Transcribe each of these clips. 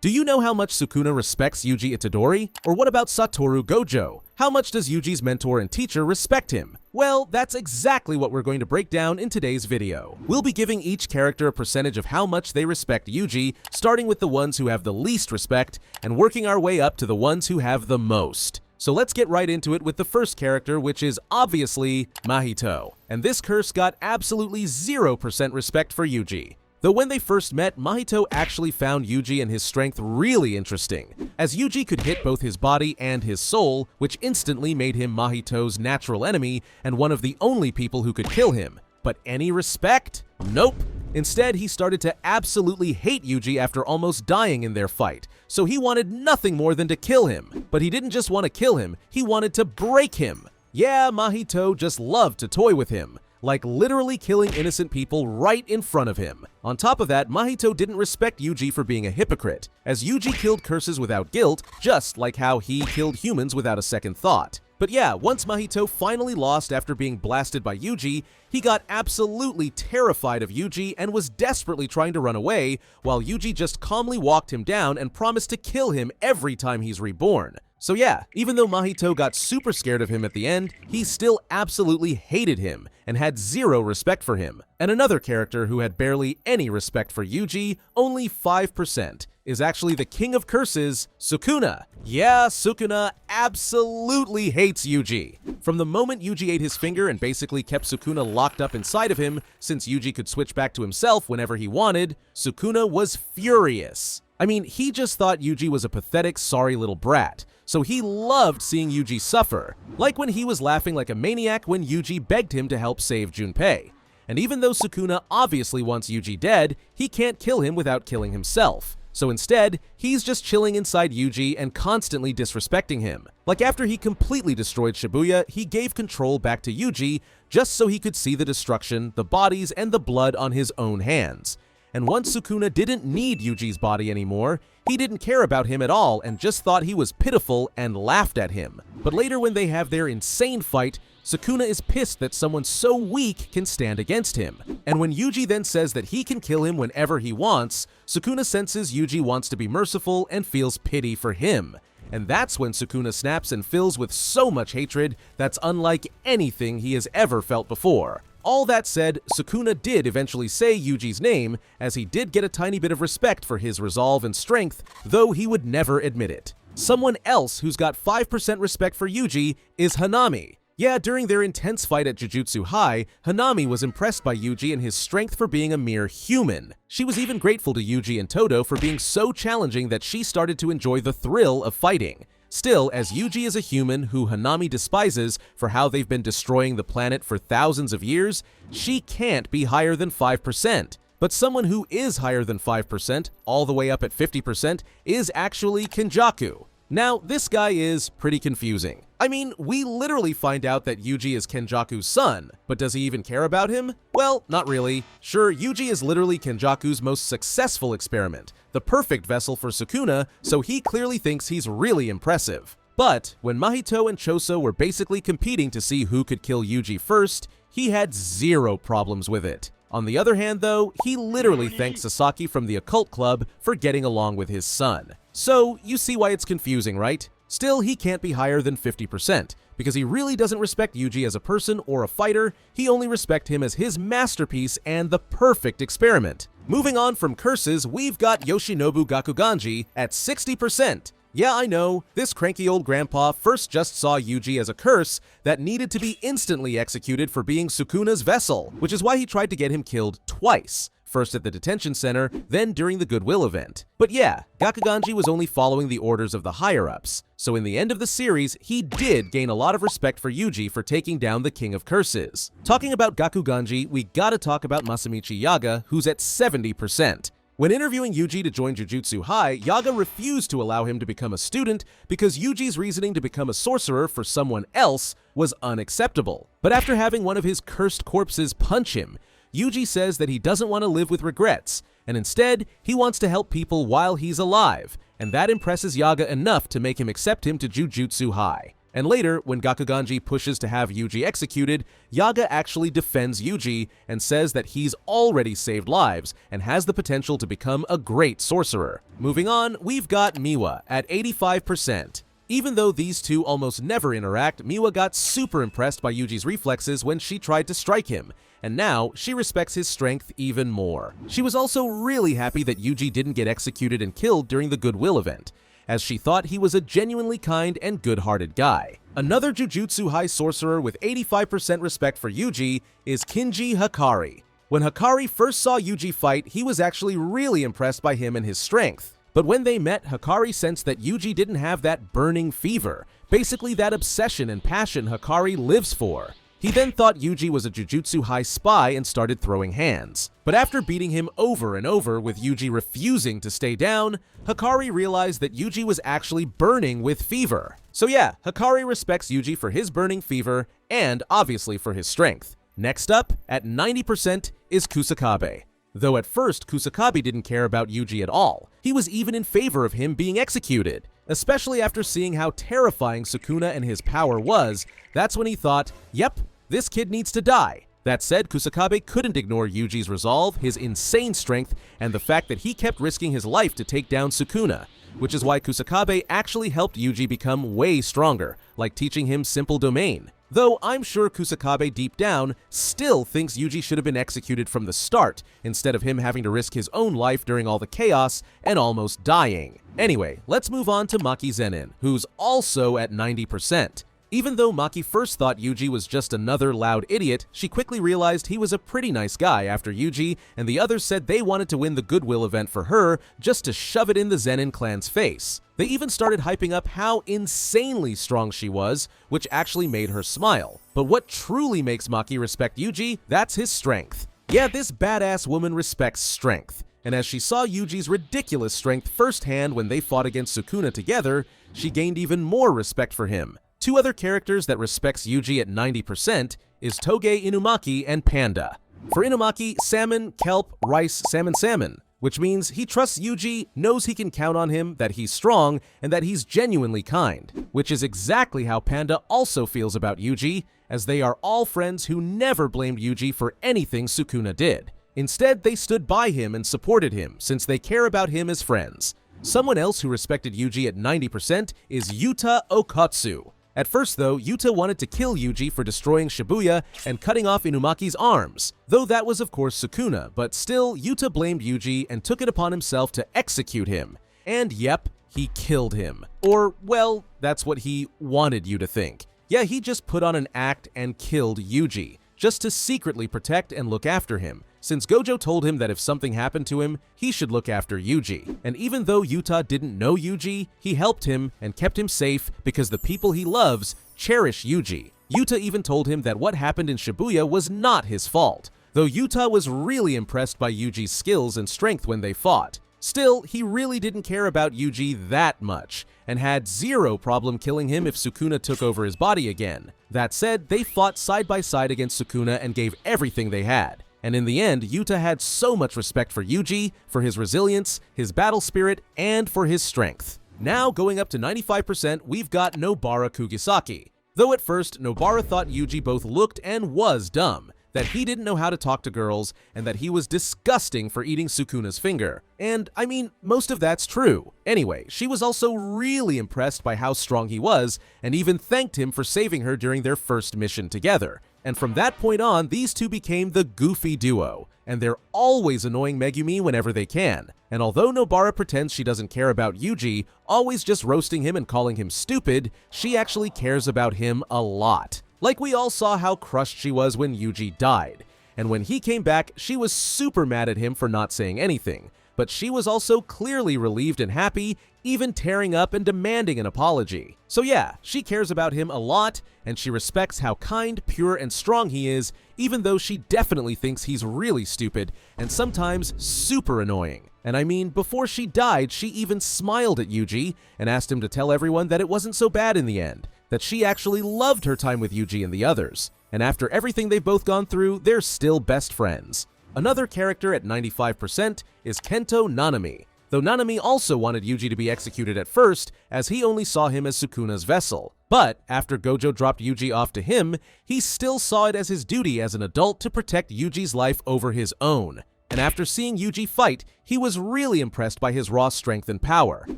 Do you know how much Sukuna respects Yuji Itadori? Or what about Satoru Gojo? How much does Yuji's mentor and teacher respect him? Well, that's exactly what we're going to break down in today's video. We'll be giving each character a percentage of how much they respect Yuji, starting with the ones who have the least respect, and working our way up to the ones who have the most. So let's get right into it with the first character, which is obviously Mahito. And this curse got absolutely 0% respect for Yuji. Though when they first met, Mahito actually found Yuji and his strength really interesting, as Yuji could hit both his body and his soul, which instantly made him Mahito's natural enemy and one of the only people who could kill him. But any respect? Nope. Instead, he started to absolutely hate Yuji after almost dying in their fight, so he wanted nothing more than to kill him. But he didn't just want to kill him, he wanted to break him. Yeah, Mahito just loved to toy with him, like literally killing innocent people right in front of him. On top of that, Mahito didn't respect Yuji for being a hypocrite, as Yuji killed curses without guilt, just like how he killed humans without a second thought. But yeah, once Mahito finally lost after being blasted by Yuji, he got absolutely terrified of Yuji and was desperately trying to run away, while Yuji just calmly walked him down and promised to kill him every time he's reborn. So yeah, even though Mahito got super scared of him at the end, he still absolutely hated him and had zero respect for him. And another character who had barely any respect for Yuji, only 5%, is actually the king of curses, Sukuna. Yeah, Sukuna absolutely hates Yuji. From the moment Yuji ate his finger and basically kept Sukuna locked up inside of him, since Yuji could switch back to himself whenever he wanted, Sukuna was furious. I mean, he just thought Yuji was a pathetic, sorry little brat, so he loved seeing Yuji suffer, like when he was laughing like a maniac when Yuji begged him to help save Junpei. And even though Sukuna obviously wants Yuji dead, he can't kill him without killing himself. So instead, he's just chilling inside Yuji and constantly disrespecting him. Like after he completely destroyed Shibuya, he gave control back to Yuji just so he could see the destruction, the bodies, and the blood on his own hands. And once Sukuna didn't need Yuji's body anymore, he didn't care about him at all and just thought he was pitiful and laughed at him. But later when they have their insane fight, Sukuna is pissed that someone so weak can stand against him. And when Yuji then says that he can kill him whenever he wants, Sukuna senses Yuji wants to be merciful and feels pity for him. And that's when Sukuna snaps and fills with so much hatred that's unlike anything he has ever felt before. All that said, Sukuna did eventually say Yuji's name, as he did get a tiny bit of respect for his resolve and strength, though he would never admit it. Someone else who's got 5% respect for Yuji is Nanami. Yeah, during their intense fight at Jujutsu High, Nanami was impressed by Yuji and his strength for being a mere human. She was even grateful to Yuji and Todo for being so challenging that she started to enjoy the thrill of fighting. Still, as Yuji is a human who Nanami despises for how they've been destroying the planet for thousands of years, she can't be higher than 5%. But someone who is higher than 5%, all the way up at 50%, is actually Kenjaku. Now, this guy is pretty confusing. I mean, we literally find out that Yuji is Kenjaku's son, but does he even care about him? Well, not really. Sure, Yuji is literally Kenjaku's most successful experiment, the perfect vessel for Sukuna, so he clearly thinks he's really impressive. But when Mahito and Choso were basically competing to see who could kill Yuji first, he had zero problems with it. On the other hand though, he literally thanked Sasaki from the occult club for getting along with his son. So, you see why it's confusing, right? Still, he can't be higher than 50%, because he really doesn't respect Yuji as a person or a fighter, he only respects him as his masterpiece and the perfect experiment. Moving on from curses, we've got Yoshinobu Gakuganji at 60%. Yeah, I know, this cranky old grandpa first just saw Yuji as a curse that needed to be instantly executed for being Sukuna's vessel, which is why he tried to get him killed twice. First at the detention center, then during the Goodwill event. But yeah, Gakuganji was only following the orders of the higher-ups, so in the end of the series, he did gain a lot of respect for Yuji for taking down the King of Curses. Talking about Gakuganji, we gotta talk about Masamichi Yaga, who's at 70%. When interviewing Yuji to join Jujutsu High, Yaga refused to allow him to become a student because Yuji's reasoning to become a sorcerer for someone else was unacceptable. But after having one of his cursed corpses punch him, Yuji says that he doesn't want to live with regrets, and instead, he wants to help people while he's alive, and that impresses Yaga enough to make him accept him to Jujutsu High. And later, when Gakuganji pushes to have Yuji executed, Yaga actually defends Yuji and says that he's already saved lives and has the potential to become a great sorcerer. Moving on, we've got Miwa at 85%. Even though these two almost never interact, Miwa got super impressed by Yuji's reflexes when she tried to strike him, and now she respects his strength even more. She was also really happy that Yuji didn't get executed and killed during the Goodwill event, as she thought he was a genuinely kind and good-hearted guy. Another Jujutsu High sorcerer with 85% respect for Yuji is Kinji Hakari. When Hakari first saw Yuji fight, he was actually really impressed by him and his strength. But when they met, Hakari sensed that Yuji didn't have that burning fever, basically that obsession and passion Hakari lives for. He then thought Yuji was a Jujutsu High spy and started throwing hands. But after beating him over and over with Yuji refusing to stay down, Hakari realized that Yuji was actually burning with fever. So yeah, Hakari respects Yuji for his burning fever and obviously for his strength. Next up, at 90%, is Kusakabe. Though at first, Kusakabe didn't care about Yuji at all. He was even in favor of him being executed. Especially after seeing how terrifying Sukuna and his power was, that's when he thought, yep, this kid needs to die. That said, Kusakabe couldn't ignore Yuji's resolve, his insane strength, and the fact that he kept risking his life to take down Sukuna, which is why Kusakabe actually helped Yuji become way stronger, like teaching him simple domain. Though I'm sure Kusakabe deep down still thinks Yuji should have been executed from the start, instead of him having to risk his own life during all the chaos and almost dying. Anyway, let's move on to Maki Zenin, who's also at 90%. Even though Maki first thought Yuji was just another loud idiot, she quickly realized he was a pretty nice guy after Yuji and the others said they wanted to win the Goodwill event for her just to shove it in the Zenin clan's face. They even started hyping up how insanely strong she was, which actually made her smile. But what truly makes Maki respect Yuji, that's his strength. Yeah, this badass woman respects strength. And as she saw Yuji's ridiculous strength firsthand when they fought against Sukuna together, she gained even more respect for him. Two other characters that respects Yuji at 90% is Toge Inumaki and Panda. For Inumaki, salmon, kelp, rice, salmon, which means he trusts Yuji, knows he can count on him, that he's strong, and that he's genuinely kind, which is exactly how Panda also feels about Yuji, as they are all friends who never blamed Yuji for anything Sukuna did. Instead, they stood by him and supported him, since they care about him as friends. Someone else who respected Yuji at 90% is Yuta Okkotsu. At first though, Yuta wanted to kill Yuji for destroying Shibuya and cutting off Inumaki's arms, though that was of course Sukuna, but still, Yuta blamed Yuji and took it upon himself to execute him. And yep, he killed him. Or, well, that's what he wanted you to think. Yeah, he just put on an act and killed Yuji, just to secretly protect and look after him, since Gojo told him that if something happened to him, he should look after Yuji. And even though Yuta didn't know Yuji, he helped him and kept him safe because the people he loves cherish Yuji. Yuta even told him that what happened in Shibuya was not his fault, though Yuta was really impressed by Yuji's skills and strength when they fought. Still, he really didn't care about Yuji that much, and had zero problem killing him if Sukuna took over his body again. That said, they fought side by side against Sukuna and gave everything they had. And in the end, Yuta had so much respect for Yuji, for his resilience, his battle spirit, and for his strength. Now, going up to 95%, we've got Nobara Kugisaki. Though at first, Nobara thought Yuji both looked and was dumb, that he didn't know how to talk to girls, and that he was disgusting for eating Sukuna's finger. And, I mean, most of that's true. Anyway, she was also really impressed by how strong he was, and even thanked him for saving her during their first mission together. And from that point on, these two became the goofy duo, and they're always annoying Megumi whenever they can. And although Nobara pretends she doesn't care about Yuji, always just roasting him and calling him stupid, she actually cares about him a lot. Like we all saw how crushed she was when Yuji died. And when he came back, she was super mad at him for not saying anything. But she was also clearly relieved and happy, even tearing up and demanding an apology. So yeah, she cares about him a lot, and she respects how kind, pure, and strong he is, even though she definitely thinks he's really stupid, and sometimes super annoying. And I mean, before she died, she even smiled at Yuji, and asked him to tell everyone that it wasn't so bad in the end, that she actually loved her time with Yuji and the others. And after everything they've both gone through, they're still best friends. Another character at 95% is Kento Nanami. though Nanami also wanted Yuji to be executed at first, as he only saw him as Sukuna's vessel. But after Gojo dropped Yuji off to him, he still saw it as his duty as an adult to protect Yuji's life over his own. And after seeing Yuji fight, he was really impressed by his raw strength and power.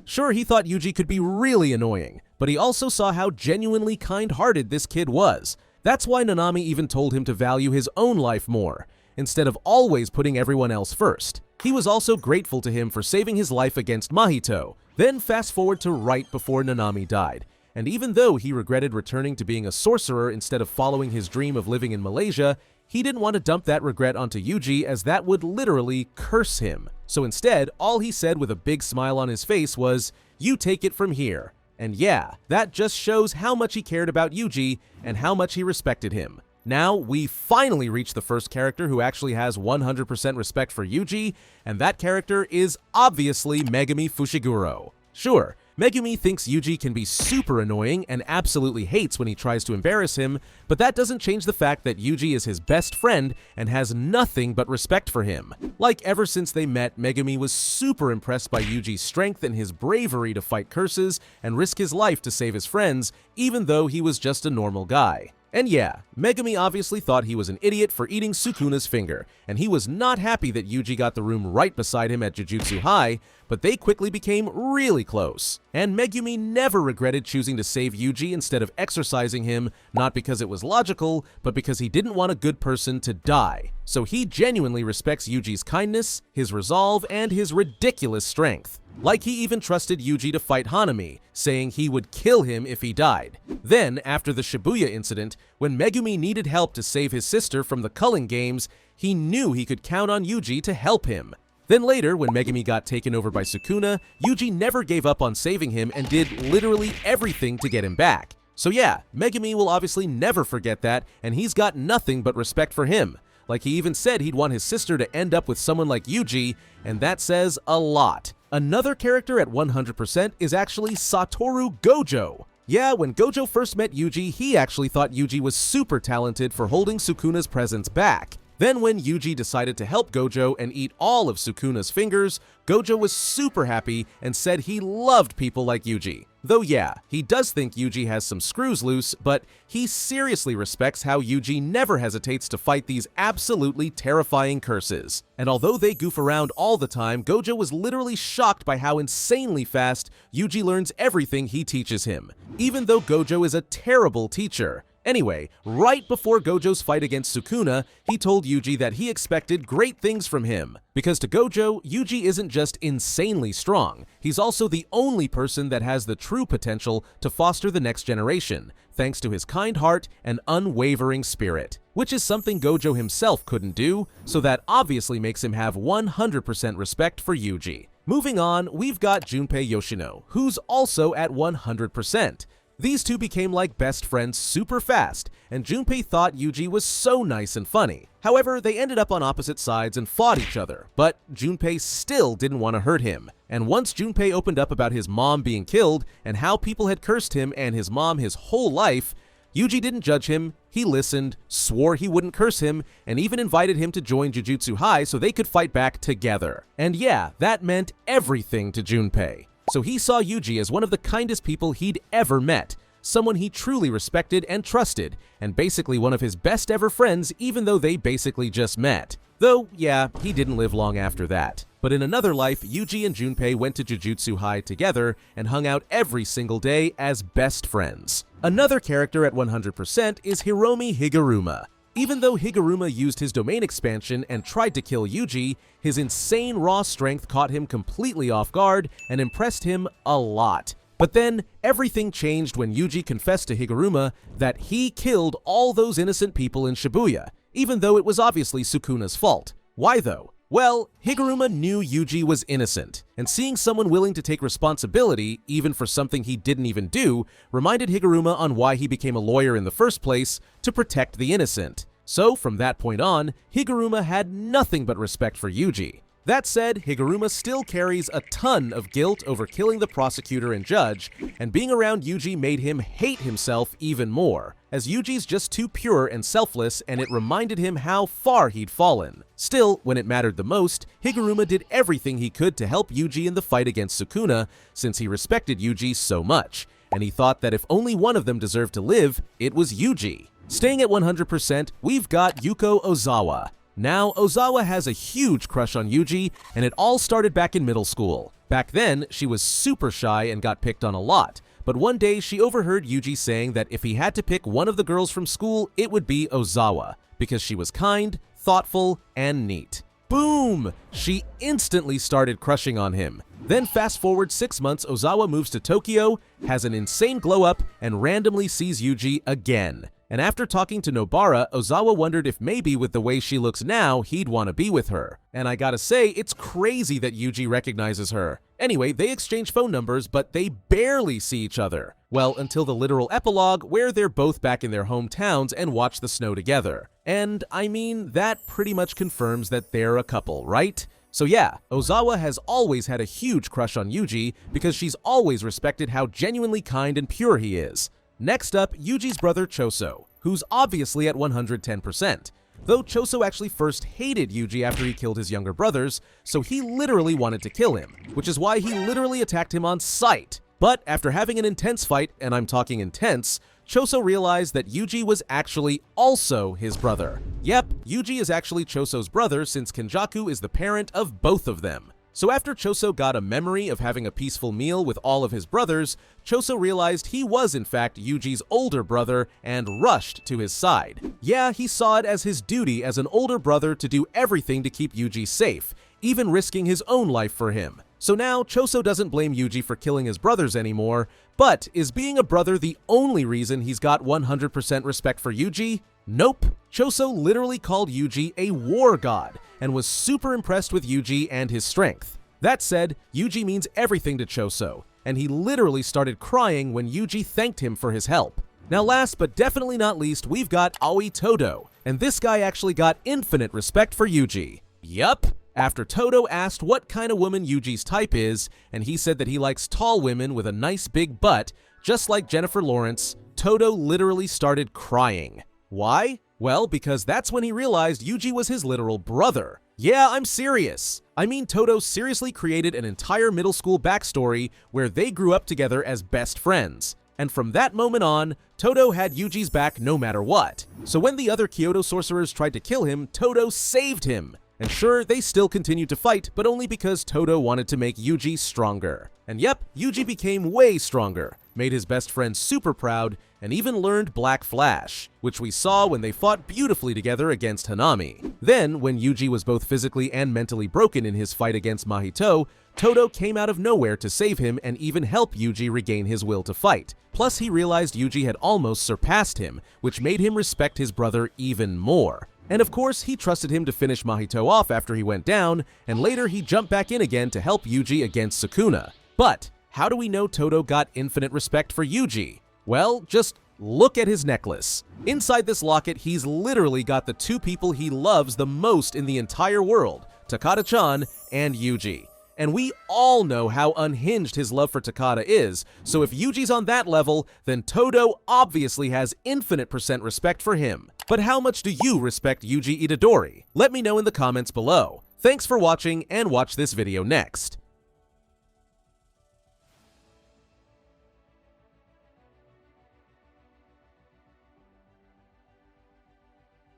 Sure, he thought Yuji could be really annoying, but he also saw how genuinely kind-hearted this kid was. That's why Nanami even told him to value his own life more, instead of always putting everyone else first. He was also grateful to him for saving his life against Mahito. Then fast forward to right before Nanami died. And even though he regretted returning to being a sorcerer instead of following his dream of living in Malaysia, he didn't want to dump that regret onto Yuji, as that would literally curse him. So instead, all he said with a big smile on his face was, "You take it from here." And yeah, that just shows how much he cared about Yuji and how much he respected him. Now, we finally reach the first character who actually has 100% respect for Yuji, and that character is obviously Megumi Fushiguro. Sure, Megumi thinks Yuji can be super annoying and absolutely hates when he tries to embarrass him, but that doesn't change the fact that Yuji is his best friend and has nothing but respect for him. Like, ever since they met, Megumi was super impressed by Yuji's strength and his bravery to fight curses and risk his life to save his friends, even though he was just a normal guy. And yeah, Megumi obviously thought he was an idiot for eating Sukuna's finger, and he was not happy that Yuji got the room right beside him at Jujutsu High, but they quickly became really close. And Megumi never regretted choosing to save Yuji instead of exorcising him, not because it was logical, but because he didn't want a good person to die. So he genuinely respects Yuji's kindness, his resolve, and his ridiculous strength. Like, he even trusted Yuji to fight Hanami, saying he would kill him if he died. Then, after the Shibuya incident, when Megumi needed help to save his sister from the culling games, he knew he could count on Yuji to help him. Then later, when Megumi got taken over by Sukuna, Yuji never gave up on saving him and did literally everything to get him back. So yeah, Megumi will obviously never forget that, and he's got nothing but respect for him. Like, he even said he'd want his sister to end up with someone like Yuji, and that says a lot. Another character at 100% is actually Satoru Gojo. Yeah, when Gojo first met Yuji, he actually thought Yuji was super talented for holding Sukuna's presence back. Then when Yuji decided to help Gojo and eat all of Sukuna's fingers, Gojo was super happy and said he loved people like Yuji. Though yeah, he does think Yuji has some screws loose, but he seriously respects how Yuji never hesitates to fight these absolutely terrifying curses. And although they goof around all the time, Gojo was literally shocked by how insanely fast Yuji learns everything he teaches him, even though Gojo is a terrible teacher. Anyway, right before Gojo's fight against Sukuna, he told Yuji that he expected great things from him. Because to Gojo, Yuji isn't just insanely strong, he's also the only person that has the true potential to foster the next generation, thanks to his kind heart and unwavering spirit. Which is something Gojo himself couldn't do, so that obviously makes him have 100% respect for Yuji. Moving on, we've got Junpei Yoshino, who's also at 100%. These two became like best friends super fast, and Junpei thought Yuji was so nice and funny. However, they ended up on opposite sides and fought each other, but Junpei still didn't want to hurt him. And once Junpei opened up about his mom being killed and how people had cursed him and his mom his whole life, Yuji didn't judge him, he listened, swore he wouldn't curse him, and even invited him to join Jujutsu High so they could fight back together. And yeah, that meant everything to Junpei. So he saw Yuji as one of the kindest people he'd ever met, someone he truly respected and trusted, and basically one of his best ever friends, even though they basically just met. Though, yeah, he didn't live long after that. But in another life, Yuji and Junpei went to Jujutsu High together and hung out every single day as best friends. Another character at 100% is Hiromi Higuruma. Even though Higuruma used his domain expansion and tried to kill Yuji, his insane raw strength caught him completely off guard and impressed him a lot. But then, everything changed when Yuji confessed to Higuruma that he killed all those innocent people in Shibuya, even though it was obviously Sukuna's fault. Why though? Well, Higuruma knew Yuji was innocent, and seeing someone willing to take responsibility, even for something he didn't even do, reminded Higuruma on why he became a lawyer in the first place, to protect the innocent. So, from that point on, Higuruma had nothing but respect for Yuji. That said, Higuruma still carries a ton of guilt over killing the prosecutor and judge, and being around Yuji made him hate himself even more, as Yuji's just too pure and selfless, and it reminded him how far he'd fallen. Still, when it mattered the most, Higuruma did everything he could to help Yuji in the fight against Sukuna, since he respected Yuji so much, and he thought that if only one of them deserved to live, it was Yuji. Staying at 100%, we've got Yuko Ozawa. Now, Ozawa has a huge crush on Yuji, and it all started back in middle school. Back then, she was super shy and got picked on a lot, but one day she overheard Yuji saying that if he had to pick one of the girls from school, it would be Ozawa, because she was kind, thoughtful, and neat. Boom! She instantly started crushing on him. Then fast forward 6 months, Ozawa moves to Tokyo, has an insane glow-up, and randomly sees Yuji again. And after talking to Nobara, Ozawa wondered if maybe with the way she looks now, he'd want to be with her. And I gotta say, it's crazy that Yuji recognizes her. Anyway, they exchange phone numbers, but they barely see each other. Well, until the literal epilogue, where they're both back in their hometowns and watch the snow together. And I mean, that pretty much confirms that they're a couple, right? So yeah, Ozawa has always had a huge crush on Yuji because she's always respected how genuinely kind and pure he is. Next up, Yuji's brother Choso, who's obviously at 110%. Though Choso actually first hated Yuji after he killed his younger brothers, so he literally wanted to kill him, which is why he literally attacked him on sight. But after having an intense fight, and I'm talking intense, Choso realized that Yuji was actually also his brother. Yep, Yuji is actually Choso's brother since Kenjaku is the parent of both of them. So after Choso got a memory of having a peaceful meal with all of his brothers, Choso realized he was in fact Yuji's older brother and rushed to his side. Yeah, he saw it as his duty as an older brother to do everything to keep Yuji safe, even risking his own life for him. So now, Choso doesn't blame Yuji for killing his brothers anymore, but is being a brother the only reason he's got 100% respect for Yuji? Nope. Choso literally called Yuji a war god, and was super impressed with Yuji and his strength. That said, Yuji means everything to Choso, and he literally started crying when Yuji thanked him for his help. Now last but definitely not least, we've got Aoi Todo, and this guy actually got infinite respect for Yuji. Yup. After Todo asked what kind of woman Yuji's type is, and he said that he likes tall women with a nice big butt, just like Jennifer Lawrence, Todo literally started crying. Why? Well, because that's when he realized Yuji was his literal brother. Yeah, I'm serious. I mean, Todo seriously created an entire middle school backstory where they grew up together as best friends. And from that moment on, Todo had Yuji's back no matter what. So when the other Kyoto sorcerers tried to kill him, Todo saved him. And sure, they still continued to fight, but only because Todo wanted to make Yuji stronger. And yep, Yuji became way stronger, made his best friend super proud, and even learned Black Flash, which we saw when they fought beautifully together against Nanami. Then, when Yuji was both physically and mentally broken in his fight against Mahito, Todo came out of nowhere to save him and even help Yuji regain his will to fight. Plus, he realized Yuji had almost surpassed him, which made him respect his brother even more. And of course, he trusted him to finish Mahito off after he went down, and later he jumped back in again to help Yuji against Sukuna. But how do we know Todo got infinite respect for Yuji? Well, just look at his necklace. Inside this locket, he's literally got the two people he loves the most in the entire world, Takada-chan and Yuji. And we all know how unhinged his love for Takada is, so if Yuji's on that level, then Todo obviously has infinite % respect for him. But how much do you respect Yuji Itadori? Let me know in the comments below. Thanks for watching, and watch this video next.